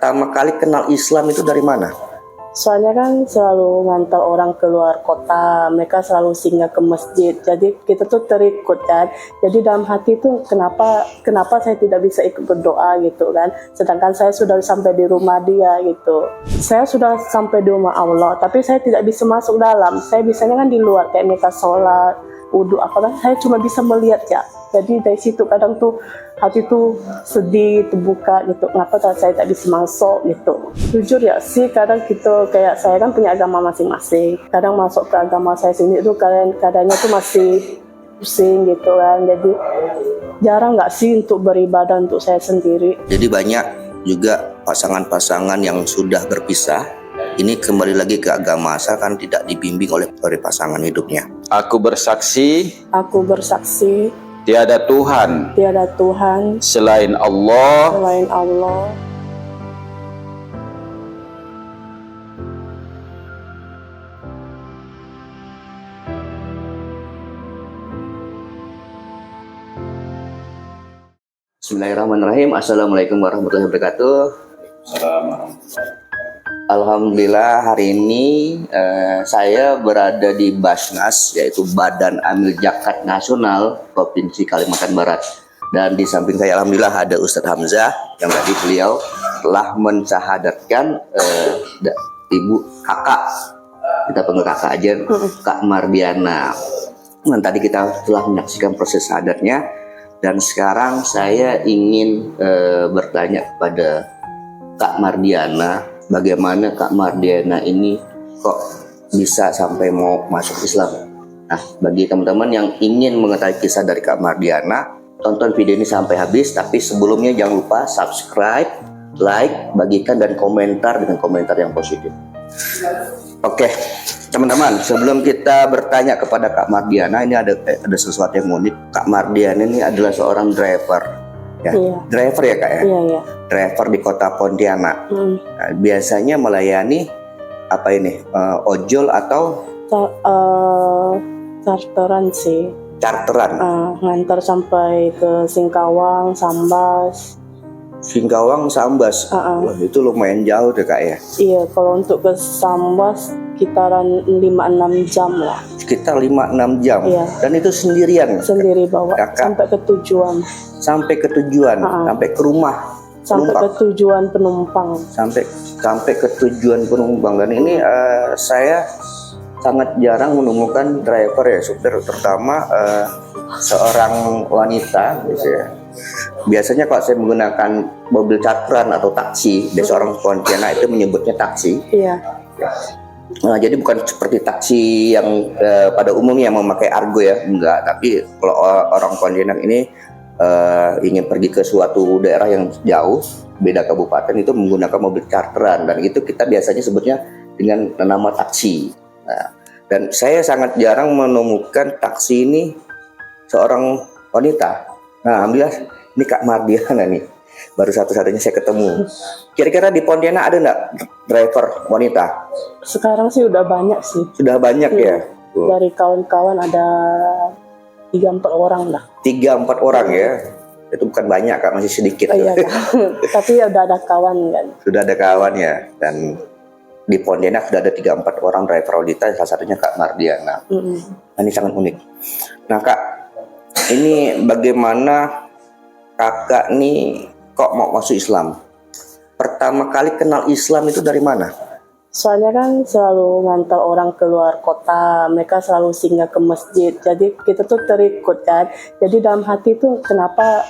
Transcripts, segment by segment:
pertama kali kenal Islam itu dari mana? Soalnya kan selalu ngantar orang keluar kota, mereka selalu singgah ke masjid, jadi kita tuh terikut kan. Jadi dalam hati tuh kenapa saya tidak bisa ikut berdoa gitu kan. Sedangkan saya sudah sampai di rumah dia gitu. Saya sudah sampai di rumah Allah, tapi saya tidak bisa masuk dalam. Saya bisanya kan di luar, kayak mereka sholat, wudhu apa kan. Saya cuma bisa melihat ya. Jadi dari situ kadang tuh hati tuh sedih, terbuka gitu. Kenapa saya tak bisa masuk gitu. Jujur ya sih, kadang gitu kayak saya kan punya agama masing-masing. Kadang masuk ke agama saya sendiri tuh kadangnya tuh masih pusing gitu kan. Jadi jarang nggak sih untuk beribadah untuk saya sendiri. Jadi banyak juga pasangan-pasangan yang sudah berpisah. Ini kembali lagi ke agama asalkan tidak dibimbing oleh pasangan hidupnya. Aku bersaksi Tiada Tuhan selain Allah. Bismillahirrahmanirrahim. Assalamualaikum warahmatullahi wabarakatuh. Alhamdulillah hari ini saya berada di Basnas, yaitu Badan Amil Zakat Nasional Provinsi Kalimantan Barat. Dan di samping saya alhamdulillah ada Ustadz Hamzah yang tadi beliau telah mensyahadatkan ibu kakak, kita panggil kakak aja, Kak Mardiana. Dan tadi kita telah menyaksikan proses syahadatnya. Dan sekarang saya ingin bertanya kepada Kak Mardiana, bagaimana Kak Mardiana ini kok bisa sampai mau masuk Islam. Nah, bagi teman-teman yang ingin mengetahui kisah dari Kak Mardiana, tonton video ini sampai habis. Tapi sebelumnya jangan lupa subscribe, like, bagikan, dan komentar dengan komentar yang positif. Oke, teman-teman, sebelum kita bertanya kepada Kak Mardiana, ini ada sesuatu yang unik. Kak Mardiana ini adalah seorang driver. Ya, iya. Driver ya Kak ya? Iya. Driver di kota Pontianak. Nah, biasanya melayani apa ini? Ojol atau? Charteran sih. Charteran? Ngantar sampai ke Singkawang, Sambas. Singkawang, Sambas? Wah, itu lumayan jauh deh Kak ya? Iya, kalau untuk ke Sambas sekitaran 5-6 jam lah. Sekitar 5-6 jam? Iya. Dan itu sendirian? Sendiri bawa, sampai ke tujuan. Sampai ke tujuan, sampai ke rumah sampai penumpang. Ke tujuan penumpang. Sampai ke tujuan penumpang. Dan ini saya sangat jarang menemukan driver ya, supir, terutama seorang wanita gitu ya. Biasanya kalau saya menggunakan mobil charteran atau taksi, biasa orang Pontianak itu menyebutnya taksi. Iya. Nah, jadi bukan seperti taksi yang pada umumnya memakai argo ya, enggak. Tapi kalau orang Pontianak ini ingin pergi ke suatu daerah yang jauh, beda kabupaten, itu menggunakan mobil charteran, dan itu kita biasanya sebutnya dengan nama taksi. Nah, dan saya sangat jarang menemukan taksi ini seorang wanita. Nah, alhamdulillah ini Kak Mardiana nih, baru satu-satunya saya ketemu. Kira-kira di Pontianak ada nggak driver wanita? Sekarang sih udah banyak sih. Sudah banyak ya? Dari kawan-kawan ada 3-4 orang lah. 3-4 orang ya? Itu bukan banyak Kak, masih sedikit. Iya, tapi udah ada kawan kan. Sudah ada kawan ya. Dan di Pontianak sudah ada 3-4 orang driver wanita, salah satunya Kak Mardiana. Nah, ini sangat unik. Nah Kak, ini bagaimana kakak nih kok mau masuk Islam? Pertama kali kenal Islam itu dari mana? Soalnya kan selalu ngantar orang keluar kota, mereka selalu singgah ke masjid, jadi kita tuh terikut kan. Jadi dalam hati tuh kenapa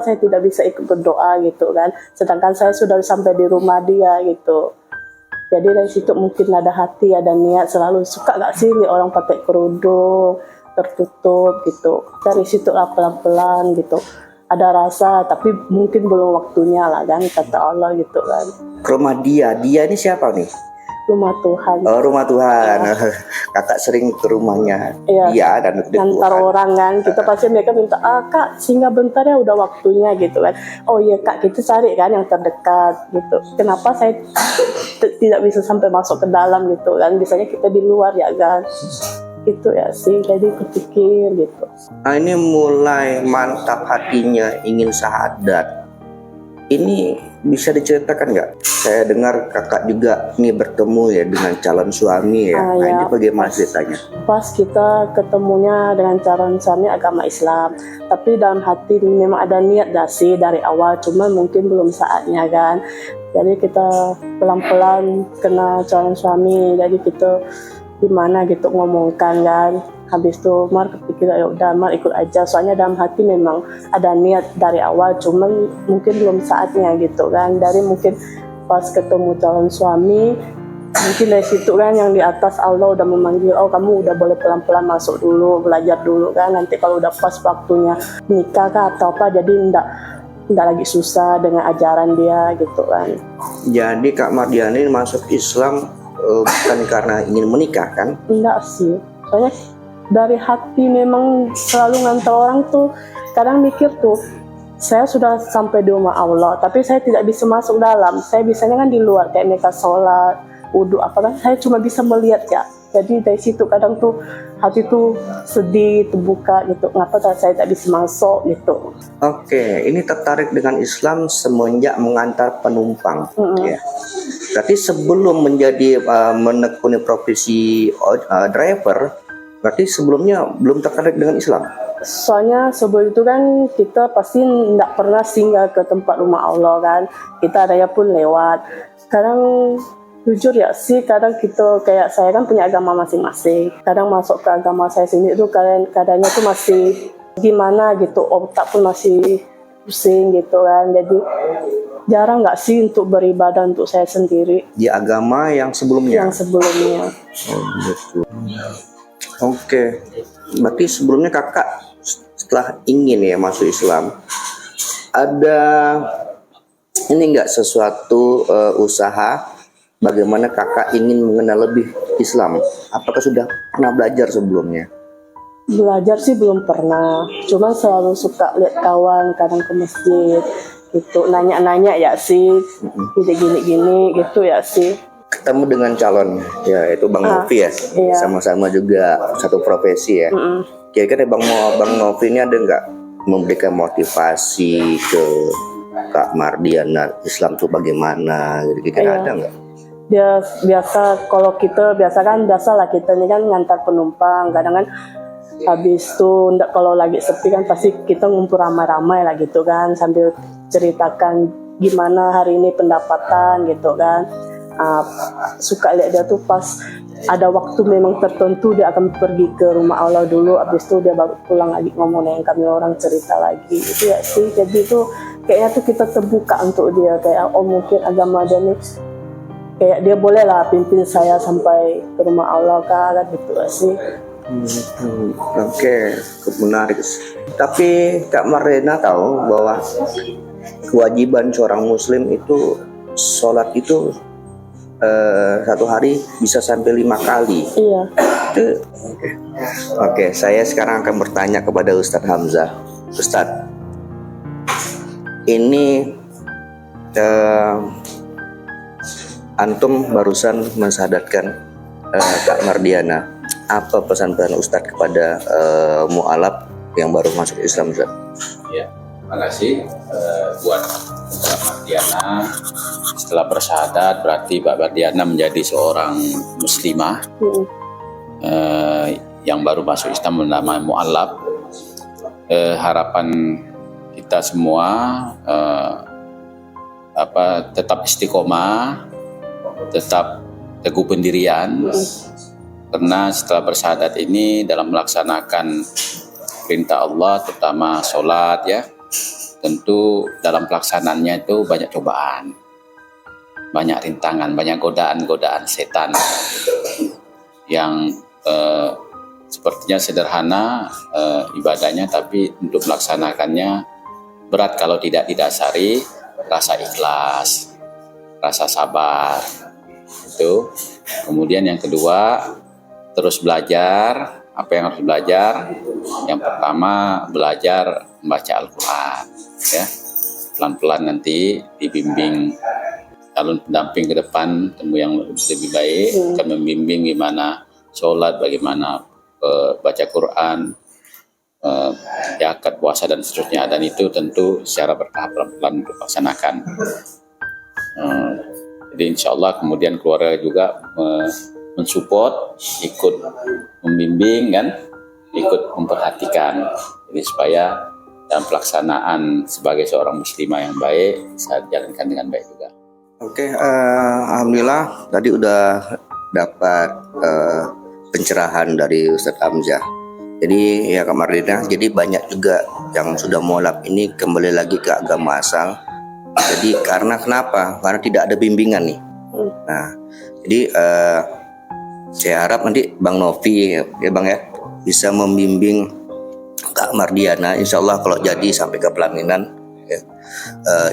saya tidak bisa ikut berdoa gitu kan. Sedangkan saya sudah sampai di rumah dia gitu. Jadi dari situ mungkin ada hati, ada niat, selalu suka gak sih nih orang pakai kerudung tertutup gitu. Dari situ lah pelan-pelan gitu. Ada rasa, tapi mungkin belum waktunya lah kan, kata Allah gitu kan. Rumah dia ini siapa nih? Rumah Tuhan. Oh, rumah Tuhan. Ya. Kakak sering ke rumahnya dia dan ngantar orang kan. Kita pasti mereka minta, Kak singgah bentar ya, udah waktunya gitu kan. Oh iya Kak, kita cari kan yang terdekat gitu. Kenapa saya tidak bisa sampai masuk ke dalam gitu kan. Biasanya kita di luar ya kan. Itu ya sih, jadi kepikir gitu. Nah, ini mulai mantap hatinya ingin syahadat. Ini bisa diceritakan nggak? Saya dengar kakak juga nih bertemu ya dengan calon suami ya. Nah, Ya, ini bagaimana ceritanya? pas kita ketemunya dengan calon suami agama Islam, tapi dalam hati memang ada niat dah sih dari awal, cuma mungkin belum saatnya kan. Jadi kita pelan-pelan kenal calon suami, jadi kita gimana gitu ngomongkan kan. Habis itu Mar kepikir ya udah Mar ikut aja, soalnya dalam hati memang ada niat dari awal, cuman mungkin belum saatnya gitu kan. Dari mungkin pas ketemu calon suami, mungkin dari situ kan yang di atas Allah udah memanggil, oh kamu udah boleh pelan-pelan masuk dulu, belajar dulu kan, nanti kalau udah pas waktunya nikah kah atau apa, jadi ndak lagi susah dengan ajaran dia gitu kan. Jadi Kak Mardiana ini masuk Islam bukan karena ingin menikah kan? Enggak sih, soalnya dari hati memang selalu ngantar orang tuh, kadang mikir tuh saya sudah sampai di rumah Allah tapi saya tidak bisa masuk dalam, saya bisanya kan di luar kayak mereka sholat, wudhu apa kan, saya cuma bisa melihat ya. Jadi dari situ kadang tuh hati tuh sedih, terbuka gitu, ngapa saya tak bisa masuk gitu. Oke, ini tertarik dengan Islam semenjak mengantar penumpang ya. Berarti sebelum menjadi menekuni profesi driver, berarti sebelumnya belum tertarik dengan Islam? Soalnya sebelum itu kan kita pasti tidak pernah singgah ke tempat rumah Allah kan, kita raya pun lewat. Kadang jujur ya sih, kadang kita kayak saya kan punya agama masing-masing, kadang masuk ke agama saya sendiri itu kadangnya tuh masih gimana gitu, otak pun masih pusing gitu kan. Jadi jarang nggak sih untuk beribadah untuk saya sendiri Di agama yang sebelumnya? yang sebelumnya. Oh, gitu. Oke, berarti sebelumnya kakak setelah ingin ya masuk Islam, ada ini enggak sesuatu usaha bagaimana kakak ingin mengenal lebih Islam? Apakah sudah pernah belajar sebelumnya? Belajar sih belum pernah, cuma selalu suka lihat kawan kadang ke masjid gitu, nanya-nanya ya sih, gini-gini gitu ya sih. Ketemu dengan calon ya itu Bang Novi ya, iya. sama-sama juga satu profesi ya. Kira-kira Bang Novi ini ada nggak memberikan motivasi ke Kak Mardiana Islam tuh bagaimana? Kira-kira ada nggak? Dia biasa kalau kita biasalah kita ini kan ngantar penumpang, kadang kan habis tuh kalau lagi sepi kan pasti kita ngumpul ramai-ramai lah gitu kan, sambil ceritakan gimana hari ini pendapatan gitu kan. Suka lihat dia tuh pas ada waktu memang tertentu dia akan pergi ke rumah Allah dulu, habis itu dia baru pulang lagi ngomong dengan kami orang, cerita lagi itu ya sih. Jadi itu kayaknya tuh kita terbuka untuk dia, kayak oh mungkin agama dia nih kayak dia boleh lah pimpin saya sampai ke rumah Allah kan gitu sih. Oke, menarik. Tapi Kak Mardiana tahu bahwa kewajiban seorang Muslim itu sholat itu satu hari bisa sampai 5 kali. Iya. Oke, saya sekarang akan bertanya kepada Ustadz Hamzah. Ustadz, ini antum barusan mensahadatkan Kak Mardiana. Apa pesan-pesan Ustadz kepada mu'alaf yang baru masuk Islam, Ustadz? Ya, terima kasih buat Mbak Mardiana. Setelah bersyahadat berarti Mbak Mardiana menjadi seorang muslimah yang baru masuk Islam bernama mu'alaf. Harapan kita semua tetap istiqomah, tetap teguh pendirian, karena setelah bersyahadat ini dalam melaksanakan perintah Allah terutama sholat ya, tentu dalam pelaksanaannya itu banyak cobaan, banyak rintangan, banyak godaan-godaan setan yang sepertinya sederhana ibadahnya, tapi untuk melaksanakannya berat kalau tidak didasari rasa ikhlas, rasa sabar itu. Kemudian yang kedua, terus belajar. Apa yang harus belajar? Yang pertama, belajar membaca Al-Quran ya. Pelan-pelan nanti dibimbing calon pendamping ke depan, temu yang lebih baik akan membimbing gimana sholat, bagaimana baca Quran, akad puasa dan seterusnya, dan itu tentu secara bertahap pelan-pelan untuk laksanakan. Jadi insya Allah kemudian keluarga juga mensupport, ikut membimbing kan, ikut memperhatikan, jadi supaya dalam pelaksanaan sebagai seorang muslimah yang baik bisa dijalankan dengan baik juga. Oke, alhamdulillah tadi udah dapat pencerahan dari Ustadz Hamzah. Jadi ya Kak Mardina, jadi banyak juga yang sudah mualaf ini kembali lagi ke agama asal. Jadi karena kenapa? Karena tidak ada bimbingan nih. Nah, jadi saya harap nanti Bang Novi ya Bang ya bisa membimbing Kak Mardiana, insya Allah kalau jadi sampai ke pelaminan ya.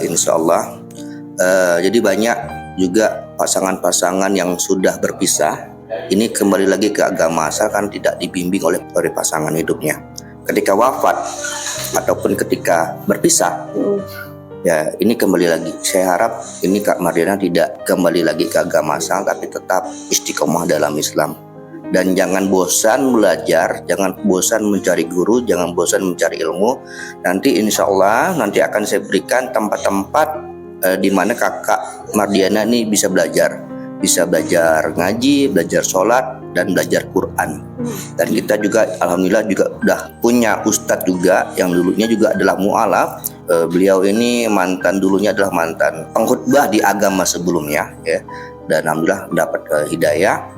Insya Allah. Jadi banyak juga pasangan-pasangan yang sudah berpisah ini kembali lagi ke agama asal kan tidak dibimbing oleh pasangan hidupnya. Ketika wafat ataupun ketika berpisah, ya ini kembali lagi. Saya harap ini Kak Mardiana tidak kembali lagi ke agama asal, tapi tetap istiqomah dalam Islam. Dan jangan bosan belajar, jangan bosan mencari guru, jangan bosan mencari ilmu. Nanti insya Allah nanti akan saya berikan tempat-tempat di mana Kakak Mardiana ini bisa belajar ngaji, belajar sholat, dan belajar Quran. Dan kita juga alhamdulillah juga udah punya ustadz juga yang dulunya juga adalah mu'alaf. Beliau ini dulunya adalah mantan pengkhutbah di agama sebelumnya ya. Dan alhamdulillah dapat hidayah.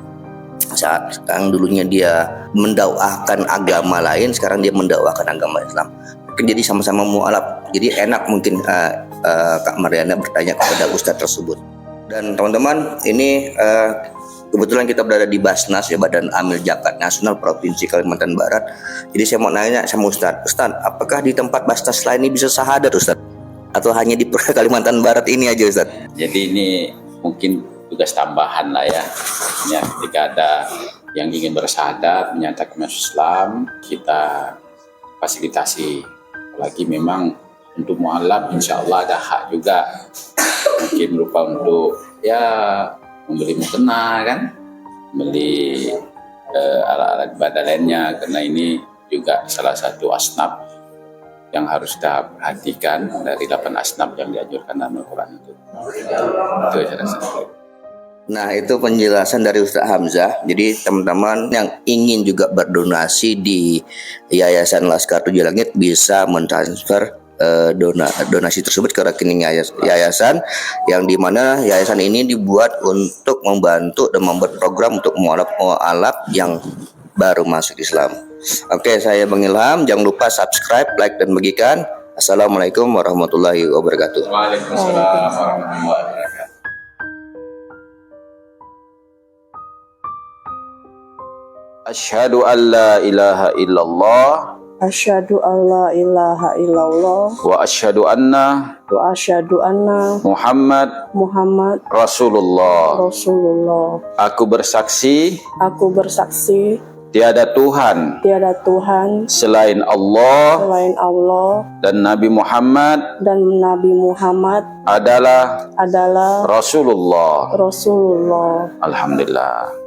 Saat sekarang dulunya dia mendakwahkan agama lain, sekarang dia mendakwahkan agama Islam. Mungkin jadi sama-sama mu'alaf. Jadi enak mungkin Kak Mardiana bertanya kepada ustadz tersebut. Dan teman-teman ini kebetulan kita berada di Basnas ya, Badan Amil Zakat Nasional Provinsi Kalimantan Barat. Jadi saya mau nanya sama Ustadz, apakah di tempat Basnas lain ini bisa syahadat Ustadz? Atau hanya di Kalimantan Barat ini aja Ustadz? Jadi ini mungkin tugas tambahan lah ya. Ketika ada yang ingin bersyahadat, menyatakan masuk Islam, kita fasilitasi. Apalagi memang untuk mu'alaf insya Allah ada hak juga, mungkin berupa untuk ya membeli mukena kan, beli alat-alat ibadah lainnya, karena ini juga salah satu asnaf yang harus kita perhatikan dari 8 asnaf yang dianjurkan dalam Al-Quran itu saya rasa. Nah itu penjelasan dari Ustadz Hamzah. Jadi teman-teman yang ingin juga berdonasi di Yayasan Laskar Tujuh Langit bisa mentransfer donasi tersebut ke rekening yayasan, yang dimana yayasan ini dibuat untuk membantu dan membuat program untuk mualaf yang baru masuk Islam. Oke, saya Bang Ilham, jangan lupa subscribe, like, dan bagikan. Assalamualaikum warahmatullahi wabarakatuh. Waalaikumsalam warahmatullahi wabarakatuh. Asyhadu an la ilaha illallah Asyhadu an la ilaha illallah wa asyhadu anna Muhammad Rasulullah. Aku bersaksi tiada Tuhan selain Allah dan Nabi Muhammad adalah Rasulullah. Alhamdulillah.